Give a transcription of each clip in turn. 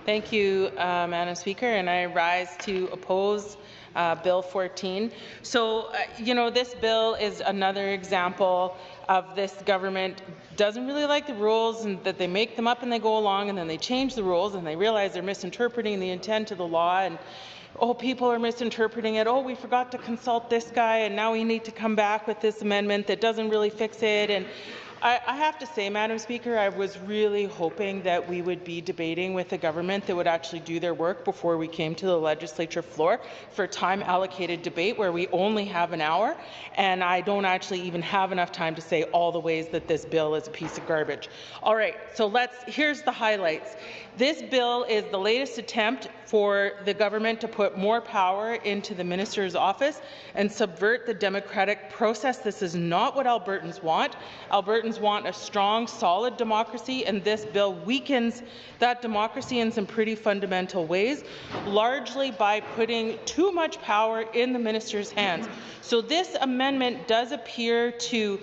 Thank you, Madam Speaker, and I rise to oppose Bill 14. So, this bill is another example of this government doesn't really like the rules and that they make them up and they go along and then they change the rules and they realize they're misinterpreting the intent of the law and people are misinterpreting it. We forgot to consult this guy and now we need to come back with this amendment that doesn't really fix it. And I have to say, Madam Speaker, I was really hoping that we would be debating with a government that would actually do their work before we came to the legislature floor for a time-allocated debate where we only have an hour, and I don't actually even have enough time to say all the ways that this bill is a piece of garbage. All right, so here's the highlights. This bill is the latest attempt for the government to put more power into the minister's office and subvert the democratic process. This is not what Albertans want. Albertans want a strong, solid democracy, and this bill weakens that democracy in some pretty fundamental ways, largely by putting too much power in the minister's hands. So this amendment does appear to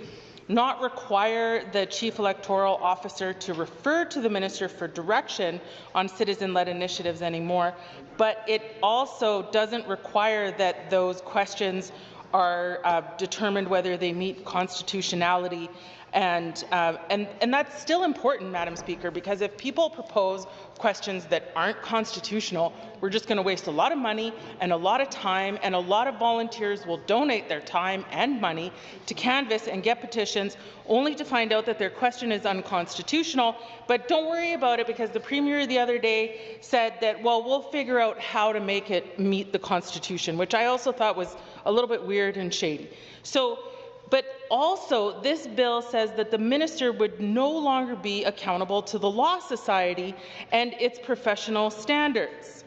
not require the Chief Electoral Officer to refer to the Minister for direction on citizen-led initiatives anymore, but it also doesn't require that those questions are determined whether they meet constitutionality. And that's still important, Madam Speaker, because if people propose questions that aren't constitutional, we're just going to waste a lot of money and a lot of time, and a lot of volunteers will donate their time and money to canvass and get petitions only to find out that their question is unconstitutional. But don't worry about it, because the Premier the other day said that, well, we'll figure out how to make it meet the Constitution, which I also thought was a little bit weird and shady. But also, this bill says that the minister would no longer be accountable to the Law Society and its professional standards.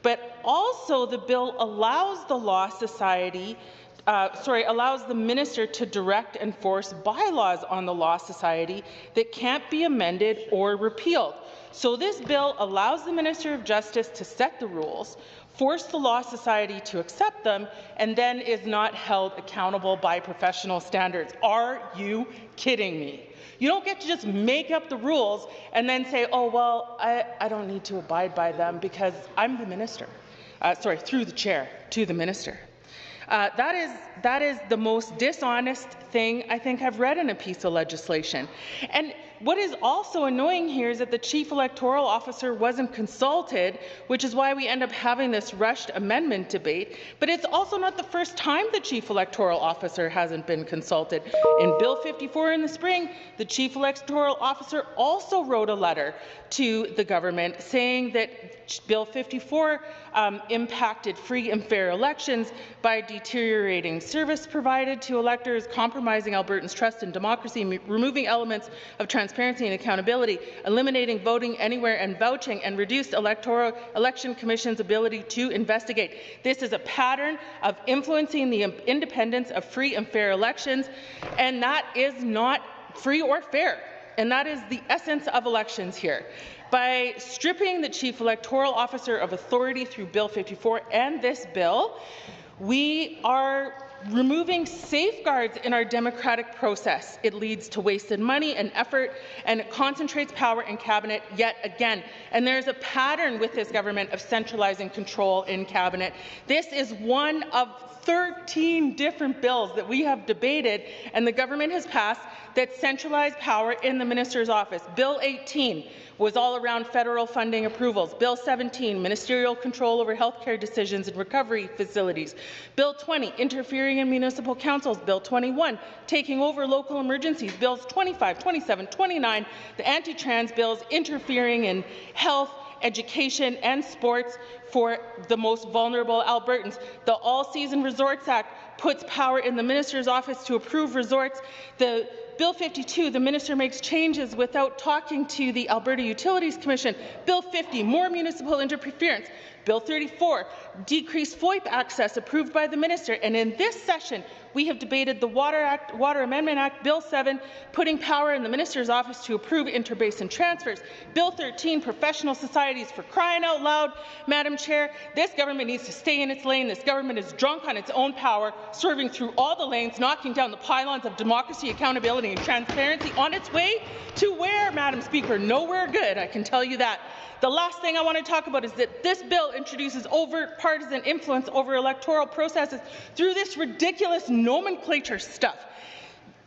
But also, the bill allows the Law Society allows the minister to direct and force bylaws on the Law Society that can't be amended or repealed. So this bill allows the Minister of Justice to set the rules, force the Law Society to accept them, and then is not held accountable by professional standards. Are you kidding me? You don't get to just make up the rules and then say, oh, well, I don't need to abide by them because I'm the minister. Through the chair to the minister. That is the most dishonest thing I think I've read in a piece of legislation. And what is also annoying here is that the Chief Electoral Officer wasn't consulted, which is why we end up having this rushed amendment debate. But it's also not the first time the Chief Electoral Officer hasn't been consulted. In Bill 54 in the spring, the Chief Electoral Officer also wrote a letter to the government saying that Bill 54 impacted free and fair elections by deteriorating service provided to electors, compromising Albertans' trust in democracy, removing elements of transparency and accountability, eliminating voting anywhere and vouching, and reduced election commission's ability to investigate. This is a pattern of influencing the independence of free and fair elections, and that is not free or fair. And that is the essence of elections here. By stripping the Chief Electoral Officer of authority through Bill 54 and this bill, we are removing safeguards in our democratic process. It leads to wasted money and effort, and it concentrates power in cabinet yet again. And there's a pattern with this government of centralizing control in cabinet. This is one of 13 different bills that we have debated and the government has passed that centralize power in the minister's office. Bill 18 was all around federal funding approvals. Bill 17, ministerial control over healthcare decisions and recovery facilities. Bill 20, interfering in municipal councils. Bill 21, taking over local emergencies. Bills 25, 27, 29, the anti-trans bills interfering in health, education and sports for the most vulnerable Albertans. The All-Season Resorts Act puts power in the minister's office to approve resorts. The Bill 52, the minister makes changes without talking to the Alberta Utilities Commission. Bill 50, more municipal interference. Bill 34, decreased FOIP access approved by the minister. And in this session, we have debated the Water Amendment Act, Bill 7, putting power in the minister's office to approve interbasin transfers. Bill 13, professional societies. For crying out loud, Madam Chair, this government needs to stay in its lane. This government is drunk on its own power, swerving through all the lanes, knocking down the pylons of democracy, accountability and transparency on its way to where, Madam Speaker? Nowhere good, I can tell you that. The last thing I want to talk about is that this bill introduces overt partisan influence over electoral processes through this ridiculous nomenclature stuff.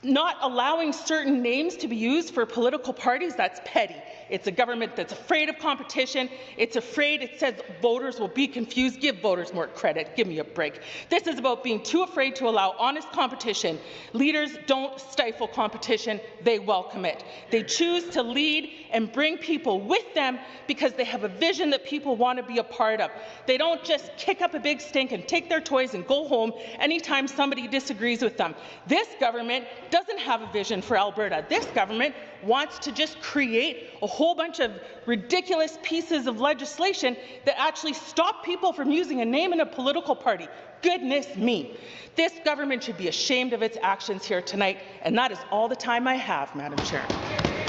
Not allowing certain names to be used for political parties, that's petty. It's a government that's afraid of competition. It's afraid, it says voters will be confused. Give voters more credit. Give me a break. This is about being too afraid to allow honest competition. Leaders don't stifle competition. They welcome it. They choose to lead and bring people with them because they have a vision that people want to be a part of. They don't just kick up a big stink and take their toys and go home anytime somebody disagrees with them. This government doesn't have a vision for Alberta. This government wants to just create a whole bunch of ridiculous pieces of legislation that actually stop people from using a name in a political party. Goodness me. This government should be ashamed of its actions here tonight, and that is all the time I have, Madam Chair.